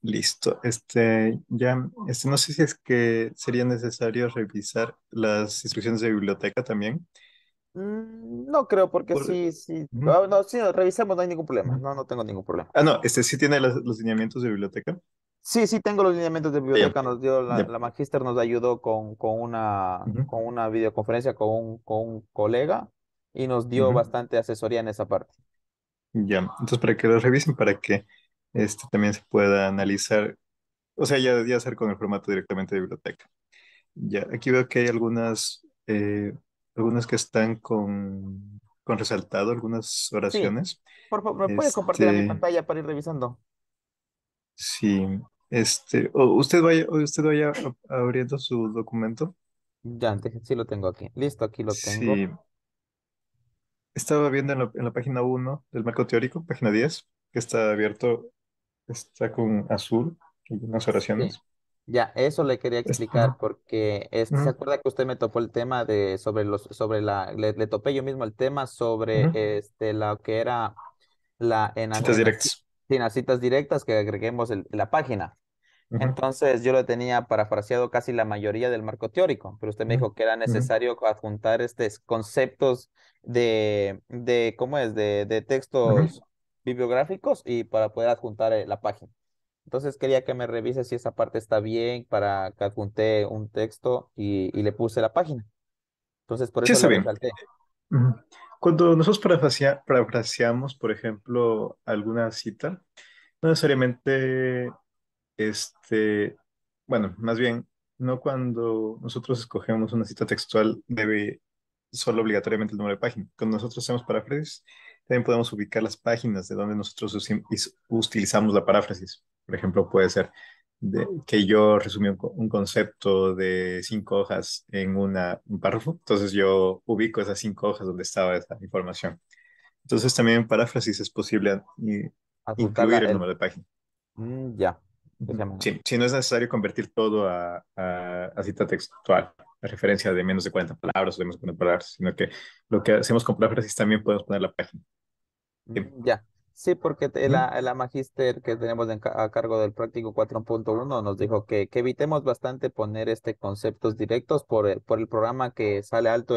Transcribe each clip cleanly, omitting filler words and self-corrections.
Listo. No sé si es que sería necesario revisar las instrucciones de biblioteca también. No creo, porque Por- sí, sí. Ujú, No, sí, revisemos, no hay ningún problema. ujú. No, no tengo ningún problema. No, sí tiene los lineamientos de biblioteca. Sí, sí, tengo los lineamientos de Ah, ya, biblioteca. Nos dio ya. la magíster nos ayudó Ujú, con una videoconferencia con un colega y nos dio ujú. bastante asesoría en esa parte. Ya. Entonces, para que lo revisen, para que también se pueda analizar, o sea, ya hacer con el formato directamente de biblioteca. Ya, aquí veo que hay algunas que están con resaltado, algunas Sí, oraciones. por favor, ¿me puede compartir a mi Este, pantalla para ir revisando? sí, o usted vaya abriendo su documento. Ya, sí lo tengo aquí. Listo, aquí lo tengo. Sí, estaba viendo en la página 1 del marco teórico, página 10 que está abierto, está con azul, algunas Sí. oraciones. Ya, eso le quería explicar Ujú, porque se ujú, acuerda que usted me topó el tema de sobre le topé yo mismo el tema sobre ujú. lo que era Citas directas. en las citas directas que agreguemos la página. Ujú, Entonces yo lo tenía parafraseado casi la mayoría del marco teórico, pero usted me ujú, dijo que era ujú. necesario adjuntar estos conceptos ¿cómo es? De Ujú. textos bibliográficos y para poder adjuntar la página. Entonces quería que me revise si esa parte está bien para que adjunté un texto y le puse la página. Entonces por Sí, eso está le bien. resalté. Ujú. Cuando nosotros parafraseamos, por ejemplo, alguna cita, no necesariamente, este, bueno, más bien, no cuando nosotros escogemos una cita textual debe solo obligatoriamente el número de página. Cuando nosotros hacemos paráfrasis, también podemos ubicar las páginas de donde nosotros utilizamos la paráfrasis. Por ejemplo, puede ser que yo resumí un concepto de 5 hojas en un párrafo, entonces yo ubico esas 5 hojas donde estaba esa información. Entonces también en paráfrasis es posible Adjuntarla incluir el el... número de página. Ya. Que se Ujú. llama. Sí, sí, no es necesario convertir todo a cita textual, a referencia de menos de 40 palabras o de más de 40 palabras, sino que lo que hacemos con paráfrasis también podemos poner la página. Sí. Ya. Sí, porque Ujú, la magíster que tenemos a cargo del práctico 4.1 nos dijo que evitemos bastante poner conceptos directos por el programa que sale alto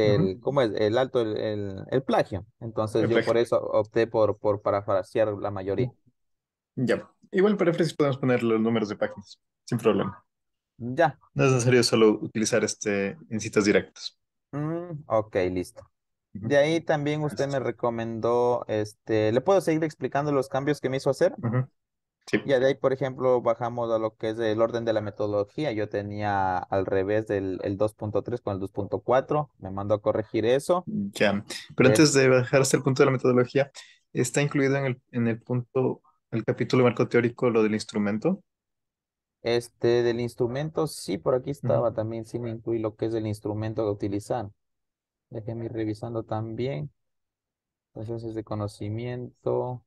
ujú. ¿cómo es? El alto el plagio. Entonces El yo por plagio. eso opté por parafrasear la mayoría. Ujú. Ya. Igual en paráfrasis podemos poner los números de páginas, sin problema. Ya. No es necesario solo utilizar en citas directas. Ok, listo. Ujú. De ahí también usted me Listo. recomendó, ¿le puedo seguir explicando los cambios que me hizo hacer? Ujú. Sí. Ya de ahí, por ejemplo, bajamos a lo que es el orden de la metodología. Yo tenía al revés el 2.3 con el 2.4. Me mandó a corregir eso. Ya. Pero Es, antes de bajar hasta el punto de la metodología, está incluido en el punto, el capítulo marco teórico, lo del instrumento. del instrumento, sí, por aquí Ujú. estaba también, sí me incluí lo que es el instrumento a utilizar. Déjenme ir revisando también. Procesos de conocimiento,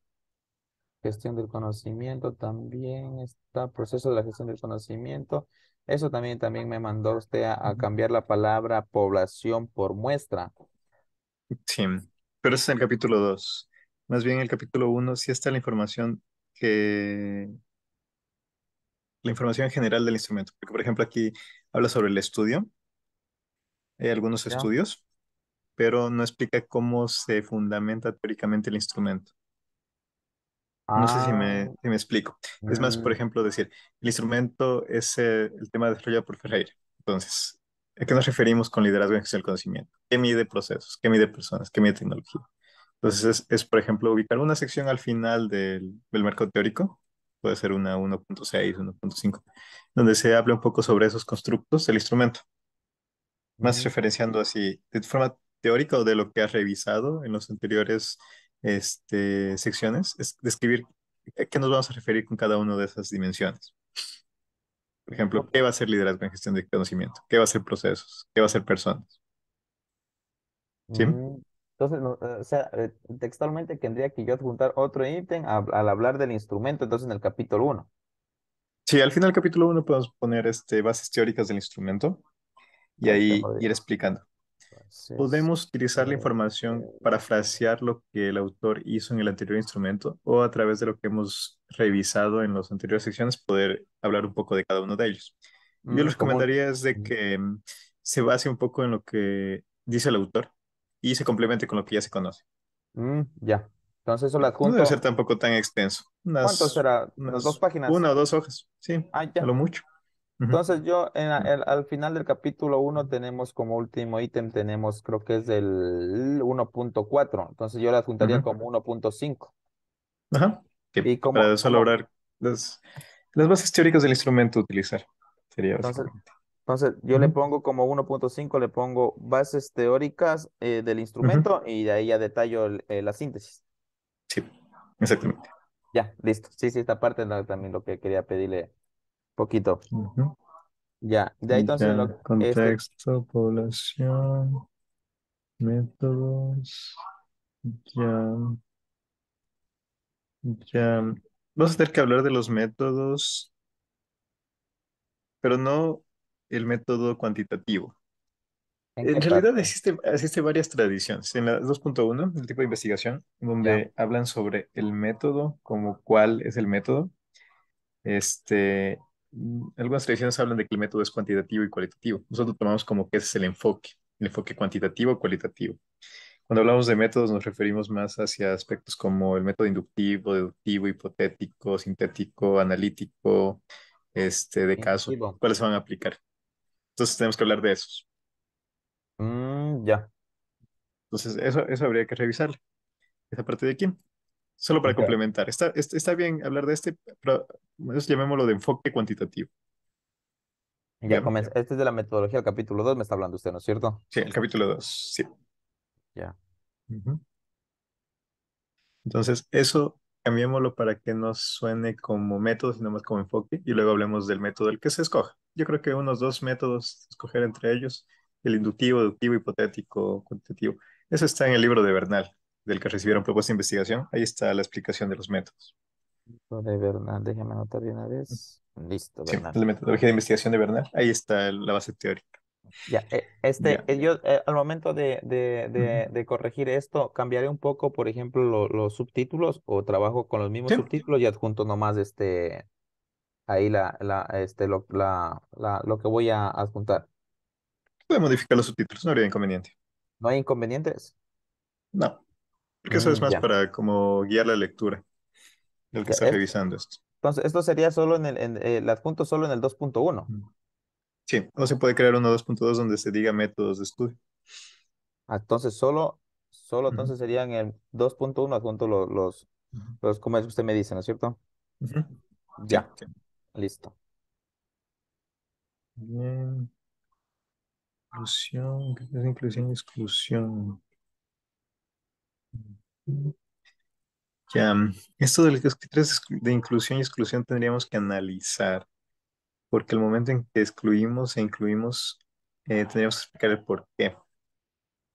gestión del conocimiento también está. Proceso de la gestión del conocimiento. Eso también me mandó usted a Ujú. cambiar la palabra población por muestra. Sí, pero ese es el capítulo 2. Más bien el capítulo uno sí está la información general del instrumento. Porque, por ejemplo, aquí habla sobre el estudio, hay algunos ¿Ya? estudios, pero no explica cómo se fundamenta teóricamente el instrumento. No sé si Ah, si me explico. Es más, por mm, ejemplo, decir, el instrumento es el tema desarrollado por Ferreira. Entonces, ¿a qué nos referimos con liderazgo en gestión del conocimiento? ¿Qué mide procesos? ¿Qué mide personas? ¿Qué mide tecnología? Entonces, por ejemplo, ubicar una sección al final del marco teórico, puede ser una 1.6, 1.5, donde se habla un poco sobre esos constructos del instrumento, más mm, referenciando así, de forma teórica o de lo que has revisado en los anteriores secciones, es describir a qué nos vamos a referir con cada una de esas dimensiones. Por ejemplo, ¿qué ok. va a ser liderazgo en gestión de conocimiento? ¿Qué va a ser procesos? ¿Qué va a ser personas? ¿Sí? Mm, Entonces, o sea, textualmente tendría que yo adjuntar otro ítem al hablar del instrumento, entonces en el capítulo uno. Sí, al final del capítulo 1 podemos poner bases teóricas del instrumento y Ya ahí tengo ir explicando. Entonces, podemos utilizar la información para frasear lo que el autor hizo en el anterior instrumento o a través de lo que hemos revisado en las anteriores secciones, poder hablar un poco de cada uno de ellos. Yo les como un... recomendaría es de que se base un poco en lo que dice el autor y se complemente con lo que ya se conoce. Ya. Entonces eso lo No debe ser adjunto. tampoco tan extenso, ¿Cuánto será? ¿Unas dos páginas? una o dos hojas, sí, Ah, a ya. lo mucho. Ujú. Entonces yo al final del capítulo uno tenemos como último ítem, tenemos creo que es del 1.4. Entonces yo le adjuntaría Ujú. como 1.5. Ajá. Que Y para solo hablar las bases teóricas del instrumento a utilizar, sería entonces, básicamente. entonces yo le Ujú. pongo como 1.5, le pongo bases teóricas del Ujú. instrumento y de ahí ya detallo la síntesis. Sí, exactamente. Ya, listo. Sí, sí, esta parte también lo que quería pedirle poquito. Ujú. Ya, de ahí entonces Ya, contexto, población, métodos, ya, ya. Vamos a tener que hablar de los métodos, pero no el método cuantitativo. ¿en En qué realidad parte? existe varias tradiciones. En la 2.1, el tipo de investigación, Ya, donde hablan sobre el método, como cuál es el método. Algunas tradiciones hablan de que el método es cuantitativo y cualitativo. Nosotros tomamos como que ese es el enfoque cuantitativo o cualitativo. Cuando hablamos de métodos nos referimos más hacia aspectos como el método inductivo, deductivo, hipotético, sintético, analítico, de caso, inductivo. cuáles se van a aplicar. Entonces tenemos que hablar de esos. Ya, Entonces eso habría que revisar, esa parte de aquí, solo para ya. complementar. Está bien hablar de pero eso llamémoslo de enfoque cuantitativo. Ya ¿Ya? comienza. Este es de la metodología del capítulo 2 me está hablando usted, ¿no es cierto? Sí, el capítulo 2. Sí. Ya. Ujú. Entonces, eso cambiémoslo para que no suene como método, sino más como enfoque, y luego hablemos del método el que se escoja. Yo creo que unos dos métodos, escoger entre ellos, el inductivo, deductivo, hipotético, cuantitativo. Eso está en el libro de Bernal, del que recibieron propuesta de investigación. Ahí está la explicación de los métodos. Lo de Bernal, déjeme anotar de una vez. Listo, Sí, Bernal. la metodología de investigación de Bernal. Ahí está la base teórica. Ya, Ya. yo al momento Ujú. de corregir esto, cambiaré un poco, por ejemplo, los subtítulos o trabajo con los mismos Sí, subtítulos y adjunto nomás ahí lo que voy a adjuntar. puede modificar los subtítulos, no habría inconveniente. ¿No hay inconvenientes? No, porque eso es más Ya, para como guiar la lectura del que ya. está revisando esto. Entonces, esto sería solo el adjunto solo en el 2.1. Sí, o se puede crear uno 2.2 donde se diga métodos de estudio. Entonces, solo Ujú, entonces serían el 2.1 adjunto ujú, como es usted me dice, ¿no es cierto? ujú. Sí, Ya, sí. listo. Bien, inclusión, ¿qué es inclusión y exclusión? Ujú. Ya, esto de los criterios de inclusión y exclusión tendríamos que analizar, porque el momento en que excluimos e incluimos, tendríamos que explicar el por qué.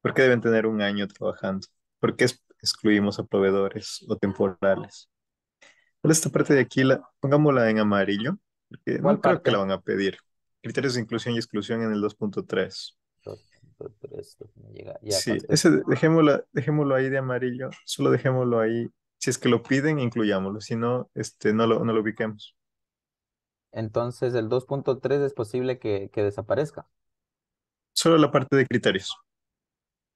¿Por qué deben tener un año trabajando? ¿Por qué excluimos a proveedores o temporales? Por esta parte de aquí, pongámosla en amarillo, porque ¿Cuál no creo que la parte? van a pedir. Criterios de inclusión y exclusión en el 2.3. 2.3, me llega. Ya, Sí, entonces, ese dejémoslo ahí de amarillo, solo dejémoslo ahí. Si es que lo piden, incluyámoslo. Si no, no lo ubiquemos. entonces el 2.3 es posible que desaparezca. Solo la parte de criterios,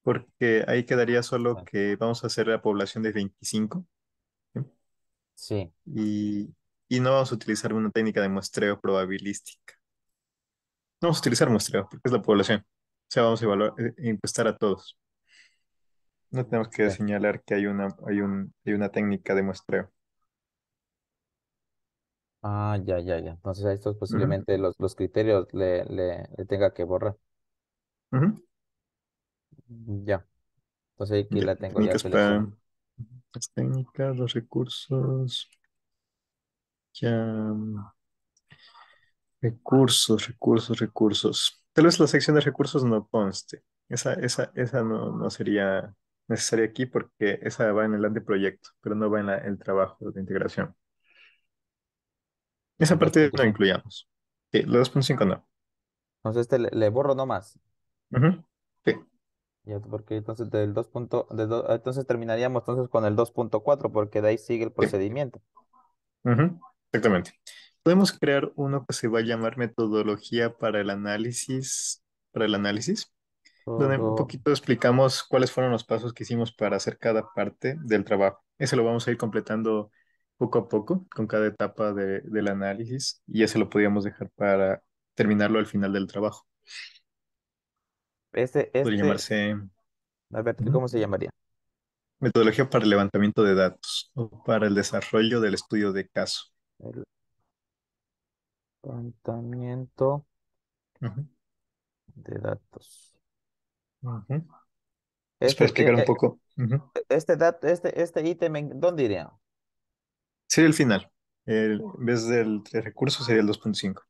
porque ahí quedaría solo Sí. que vamos a hacer la población de 25, ¿sí? Sí, y, y no vamos a utilizar una técnica de muestreo probabilística. No vamos a utilizar muestreo, porque es la población. O sea, vamos a evaluar, encuestar a todos. No tenemos que sí. señalar que hay una técnica de muestreo. Ya, ya, ya. Entonces a estos Ujú, posiblemente los criterios le tenga que borrar. ujú. Ya. Entonces aquí Ya, la tengo ya técnicas para seleccionada. las técnicas, los recursos, ya, recursos. Tal vez la sección de recursos no conste. Esa no sería necesaria aquí porque esa va en el anteproyecto, pero no va en el trabajo de integración. Esa El parte no 2.5. incluyamos. Sí, la 2.5 no. Entonces le borro nomás. Ujú. Sí, Ya, porque entonces entonces terminaríamos entonces con el 2.4 porque de ahí sigue el Sí. procedimiento. Ujú, exactamente. Podemos crear uno que se va a llamar metodología para el análisis, donde un Todo poquito explicamos cuáles fueron los pasos que hicimos para hacer cada parte del trabajo. Ese lo vamos a ir completando poco a poco con cada etapa del análisis y ese lo podríamos dejar para terminarlo al final del trabajo. Podría este, llamarse a ver, ujú, ¿cómo se llamaría? metodología para el levantamiento de datos o para el desarrollo del estudio de caso. El levantamiento Ujú, de datos. ujú. Es para Este, explicar un poco. Ujú. este ítem, ¿dónde iría? Sería el final. En vez del tres recursos sería el 2.5.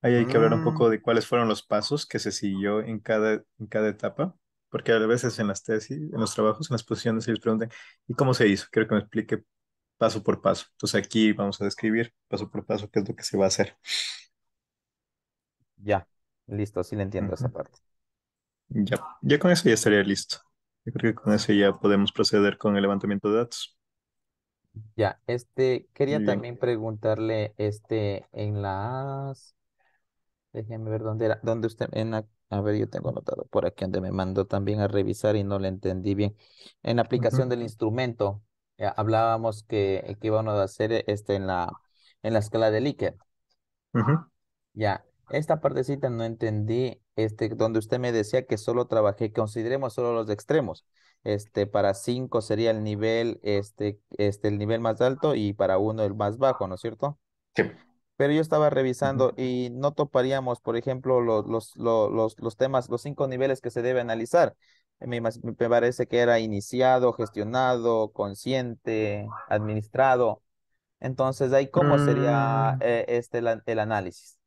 Ahí hay que hablar un Mm, poco de cuáles fueron los pasos que se siguió en cada etapa, porque a veces en las tesis, en los trabajos, en las posiciones, ellos preguntan, ¿y cómo se hizo? Quiero que me explique paso por paso. Entonces aquí vamos a describir paso por paso qué es lo que se va a hacer. ya, listo, sí le entiendo esa Ujú. parte. Ya con eso ya estaría listo. Yo creo que con eso ya podemos proceder con el levantamiento de datos. Ya, quería Muy bien. también preguntarle, en las, déjeme ver dónde era, dónde usted, a ver, yo tengo anotado por aquí donde me mandó también a revisar y no le entendí bien. En la aplicación Ujú, del instrumento, hablábamos que íbamos a hacer en la escala de Likert. ujú. Ya, esta partecita no entendí, donde usted me decía que solo trabajé, consideremos solo los extremos. Para 5 sería el nivel, el nivel más alto y para uno el más bajo, ¿no es cierto? Sí. Pero yo estaba Ujú. revisando y no toparíamos, por ejemplo, los temas, los 5 niveles que se debe analizar. Me parece que era iniciado, gestionado, consciente, administrado. Entonces, ahí, ¿cómo sería Mm, el análisis?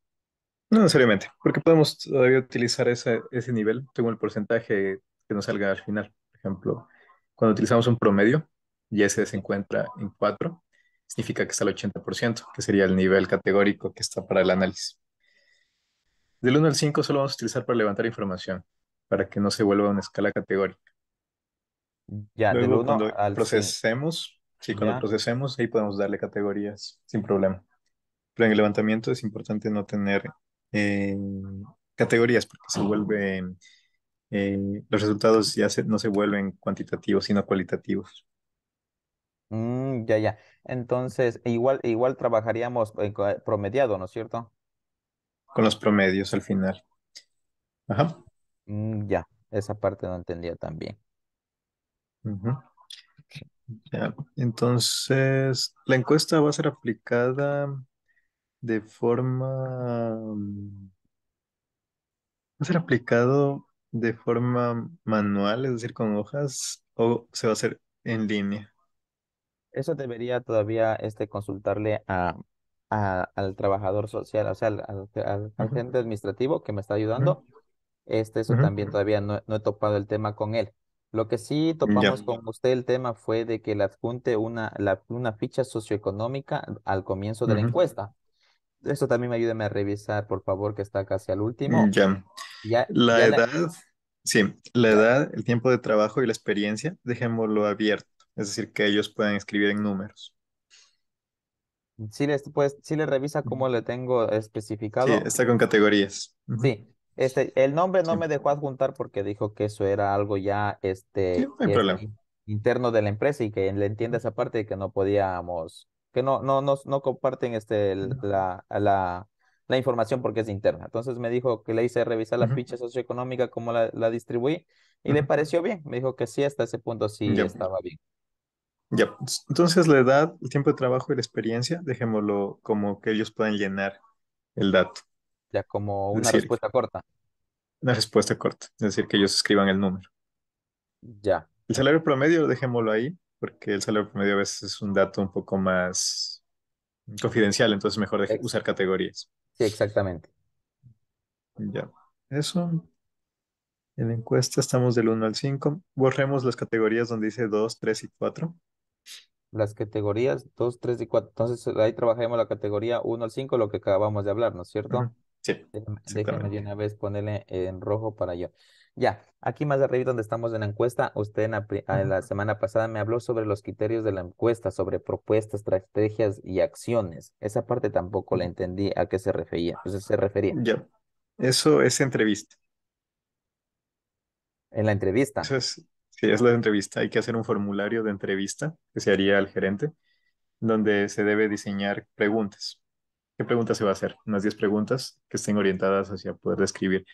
no necesariamente, porque podemos todavía utilizar ese nivel según el porcentaje que nos salga al final. Por ejemplo, cuando utilizamos un promedio y ese se encuentra en 4, significa que está al 80%, que sería el nivel categórico que está para el análisis. Del 1 al 5 solo vamos a utilizar para levantar información, para que no se vuelva una escala categórica. Ya, del Luego, uno cuando al 5. procesemos, sí, cuando Ya. procesemos, ahí podemos darle categorías sin problema. Pero en el levantamiento es importante no tener eh, categorías porque se vuelve, los resultados no se vuelven cuantitativos, sino cualitativos, Ya, ya. Entonces, igual trabajaríamos promediado, ¿no es cierto? con los promedios al final. Ajá. Ya, esa parte no entendía también. Ujú, ya. Entonces, la encuesta va a ser aplicada de forma, va a ser aplicado de forma manual, es decir, con hojas, o se va a hacer en línea. Eso debería todavía consultarle al trabajador social, o sea, al Ujú, gerente administrativo que me está ujú, ayudando. Eso ujú. también todavía no he topado el tema con él. Lo que sí Ya. topamos con usted el tema fue de que le adjunte una ficha socioeconómica al comienzo de la Ujú. encuesta. Eso también me ayúdeme a revisar, por favor, que está casi al último. Ya. Ya, La ya edad, sí, la ya. edad, el tiempo de trabajo y la experiencia, dejémoslo abierto, es decir, que ellos puedan escribir en números. Sí le revisa Ujú. cómo le tengo Sí, especificado. está con categorías. Ujú. Sí, el nombre no Sí, me dejó adjuntar porque dijo que eso era algo ya sí, no hay problema. interno de la empresa y que le entiende esa parte de que no podíamos, que no comparten la información porque es interna. Entonces me dijo que le hice revisar la Ujú, ficha socioeconómica, cómo la distribuí, y le ujú. pareció bien. Me dijo que sí, hasta ese punto sí Ya, estaba bien. ya. Entonces, la edad, el tiempo de trabajo y la experiencia, dejémoslo como que ellos puedan llenar el dato. Ya como Es una decir, respuesta corta. una respuesta corta. Es decir, que ellos escriban el número. Ya, El salario promedio, dejémoslo ahí, porque el salario promedio a veces es un dato un poco más confidencial, entonces mejor ex- usar categorías. sí, exactamente. Ya. Eso, en la encuesta estamos del 1 al 5. Borremos las categorías donde dice 2, 3 y 4. Las categorías 2, 3 y 4. Entonces ahí trabajemos la categoría 1 al 5, lo que acabamos de hablar, ¿no es cierto? Ujú. Sí, Déjeme de exactamente. una vez ponerle en rojo para yo. Ya, aquí más arriba donde estamos en la encuesta, usted en Ujú. la semana pasada me habló sobre los criterios de la encuesta, sobre propuestas, estrategias y acciones. Esa parte tampoco la entendí a qué se refería. Entonces se refería Ya, eso es entrevista. en la entrevista. Eso es, sí, es la entrevista. Hay que hacer un formulario de entrevista que se haría al gerente, donde se debe diseñar preguntas. ¿Qué preguntas se va a hacer? Unas 10 preguntas que estén orientadas hacia poder describir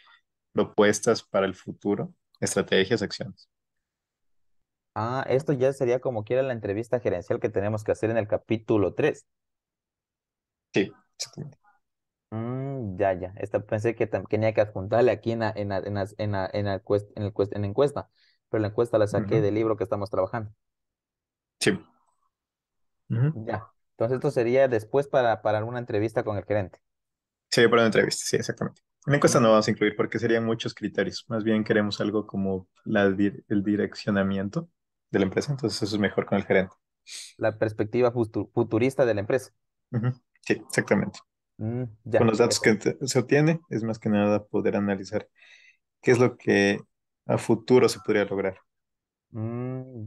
propuestas para el futuro, estrategias, acciones. Ah, esto ya sería como quiera la entrevista gerencial que tenemos que hacer en el capítulo 3. Sí, exactamente. Ya, ya. Esta, pensé que tenía que adjuntarle aquí en la encuesta, pero la encuesta la saqué Ujú. del libro que estamos trabajando. Sí. Ujú. Ya. Entonces esto sería después para alguna entrevista con el gerente. Sí, para una entrevista, sí, exactamente. En la encuesta no Mm, vamos a incluir porque serían muchos criterios. Más bien queremos algo como el direccionamiento de la empresa, entonces eso es mejor con el gerente. la perspectiva futurista de la empresa. Ujú. Sí, exactamente. Con Ya. los datos que se obtiene, es más que nada poder analizar qué es lo que a futuro se podría lograr.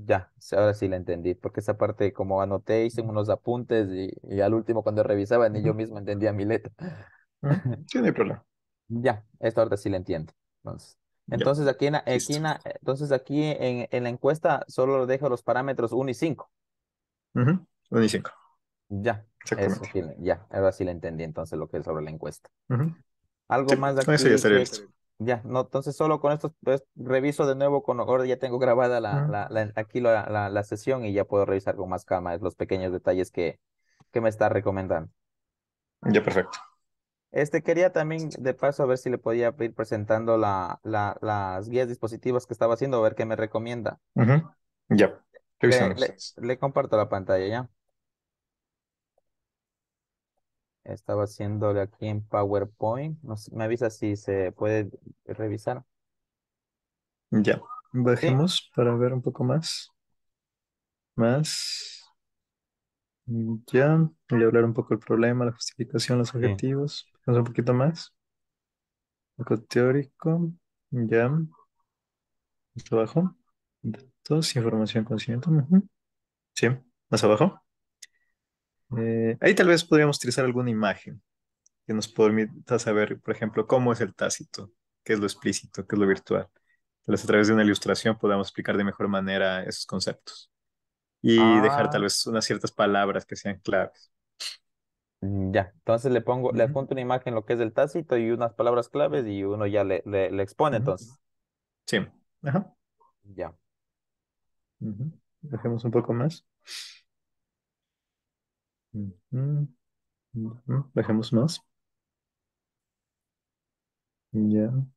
Ya. Sí, ahora sí la entendí, porque esa parte como anoté, hice unos apuntes y al último cuando revisaba ni yo Ujú. mismo entendía mi letra. Ujú. Sí, no hay problema. Ya, esta ahora sí la entiendo. Entonces, Ya, entonces listo. entonces aquí en la encuesta solo dejo los parámetros 1 y 5. Ujú. 1 y 5, Ya, eso exactamente. sí, ya, ahora sí la entendí entonces lo que es sobre la encuesta. Ujú. Algo Sí, más con eso ya aquí estaría que, listo. ya, no, entonces solo con esto pues, reviso de nuevo con, ahora ya tengo grabada Ujú. aquí la sesión y ya puedo revisar con más calma los pequeños detalles que me está recomendando. Ya, perfecto. Quería también de paso a ver si le podía ir presentando las guías dispositivas que estaba haciendo, a ver qué me recomienda. Ujú. Ya, Le, revisémoslo. le, le comparto la pantalla ya. Estaba haciéndole aquí en PowerPoint. No sé, me avisa si se puede revisar. Ya, Sí, bajemos para ver un poco más. Más. Ya, voy a hablar un poco del problema, la justificación, los sí. objetivos. Vamos un poquito más. Un poco teórico. Ya, más abajo. Datos, información consciente. Ujú. Sí, más abajo. Ahí tal vez podríamos utilizar alguna imagen que nos permita saber, por ejemplo, cómo es el tácito, qué es lo explícito, qué es lo virtual. Tal vez a través de una ilustración podamos explicar de mejor manera esos conceptos y dejar tal Ah, vez unas ciertas palabras que sean claves. ya. Entonces le Ujú. adjunto una imagen lo que es el tácito y unas palabras claves y uno ya le expone Ujú. entonces. Sí, ajá. Ya. Ujú. Dejemos un poco más. Ujú. Ujú. Dejemos más. Ya, un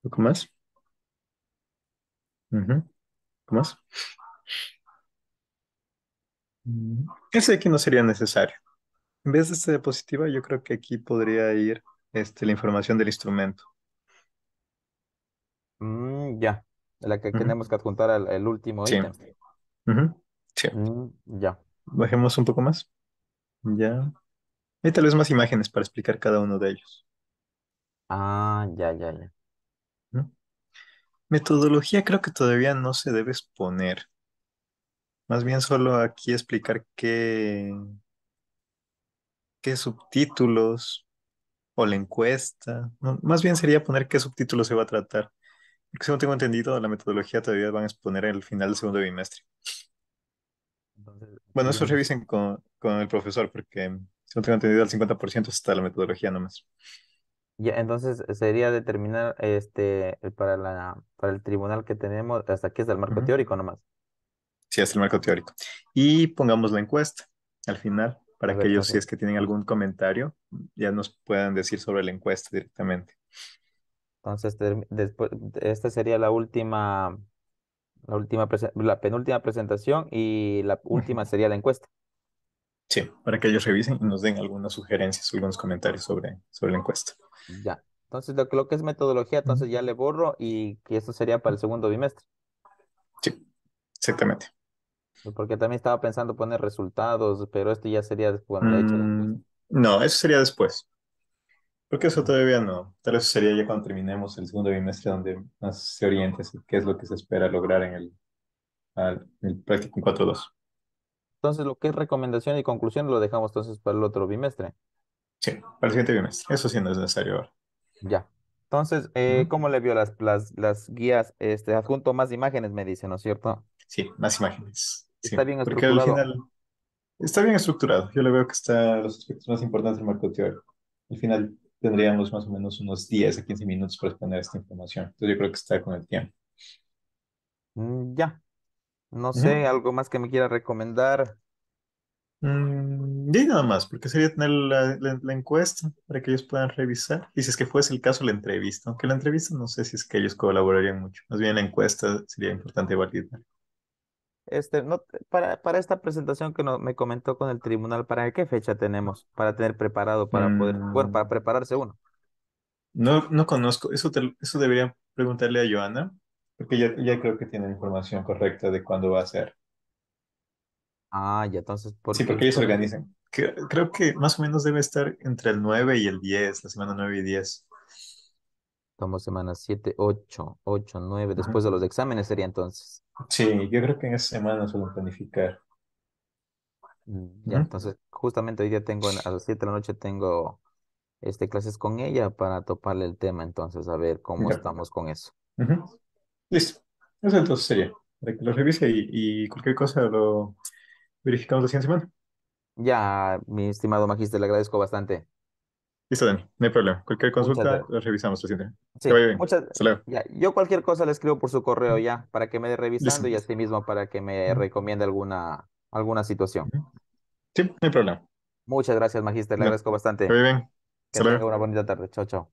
poco más. Ujú. Un poco más. Ujú. Ese de aquí no sería necesario. En vez de esta diapositiva, yo creo que aquí podría ir la información del instrumento. Ya. La que Ujú. tenemos que adjuntar al el último Sí. ítem. Ujú. Sí. Ya. Bajemos un poco más. Ya. Hay tal vez más imágenes para explicar cada uno de ellos. Ah, ya, ya, ya. ¿No? Metodología creo que todavía no se debe exponer. Más bien solo aquí explicar qué subtítulos o la encuesta. No, más bien sería poner qué subtítulos se va a tratar. Porque según tengo entendido, la metodología todavía van a exponer el final del segundo bimestre. Entonces, Bueno, eso digamos, revisen con el profesor, porque según tengo entendido, el 50% está la metodología nomás. ya, entonces sería determinar para el tribunal que tenemos, hasta aquí es el marco Ujú. teórico nomás. Sí, hasta el marco teórico. Y pongamos la encuesta al final, A para ver, que ellos, si entonces, es que tienen algún comentario, ya nos puedan decir sobre la encuesta directamente. después, esta sería la penúltima presentación y la última Ujú. sería la encuesta. Sí, para que ellos revisen y nos den algunas sugerencias o algunos comentarios sobre la encuesta. Ya. Entonces, lo que es metodología, Ujú. entonces ya le borro y que esto sería para el segundo bimestre. Sí, exactamente. Porque también estaba pensando poner resultados, pero esto ya sería cuando le he hecho la encuesta. No, eso sería después. Porque eso todavía no. Tal vez sería ya cuando terminemos el segundo bimestre donde más se oriente así qué es lo que se espera lograr en el práctico 4.2. Entonces, lo que es recomendación y conclusión lo dejamos entonces para el otro bimestre. Sí, para el siguiente bimestre. Eso sí no es necesario ahora. Ya. Entonces, Ujú. ¿cómo le vio las guías? Adjunto más imágenes, me dice, ¿no es cierto? Sí, más imágenes. Sí, Está bien porque al estructurado. final está bien estructurado. Yo le veo que está los aspectos más importantes del marco teórico. Al final tendríamos más o menos unos 10 a 15 minutos para exponer esta información. Entonces yo creo que está con el tiempo. Ya. No sé, Ujú. algo más que me quiera recomendar. Y nada más, porque sería tener la encuesta para que ellos puedan revisar. Y si es que fuese el caso, la entrevista. Aunque la entrevista no sé si es que ellos colaborarían mucho. Más bien la encuesta sería importante validar. No, para esta presentación que me comentó con el tribunal, ¿para qué fecha tenemos? Para tener preparado, para poder, bueno, para Mm, prepararse uno. no conozco. Eso debería preguntarle a Joana, porque ya creo que tiene la información correcta de cuándo va a ser. Ah, ya, entonces, Sí, porque porque ellos se estoy, organizan. Creo que más o menos debe estar entre el 9 y el 10, la semana 9 y 10. estamos semanas 7, 8, 9, Ujú. después de los exámenes sería entonces. Sí, yo creo que en esa semana suelen planificar. Ya, Ujú. entonces, justamente hoy día tengo, a las 7 de la noche tengo clases con ella para toparle el tema, entonces, a ver cómo Ya. estamos con eso. Ujú. Listo. Eso entonces sería. Para que lo revise y cualquier cosa lo verificamos la siguiente semana. Ya, mi estimado magíster, le agradezco bastante. Listo, Dani. No hay problema. Cualquier Muchas consulta, gracias. lo revisamos la siguiente. Que Sí, vaya bien. Hasta luego. ya, yo cualquier cosa le escribo por su correo ya, para que me dé Listo. revisando y asimismo para que me Ujú. recomiende alguna situación. Ujú. Sí, no hay problema. Muchas gracias, magíster, le No. agradezco Que bastante. vaya bien. Que Hasta tenga luego. una bonita tarde. Chao, chao.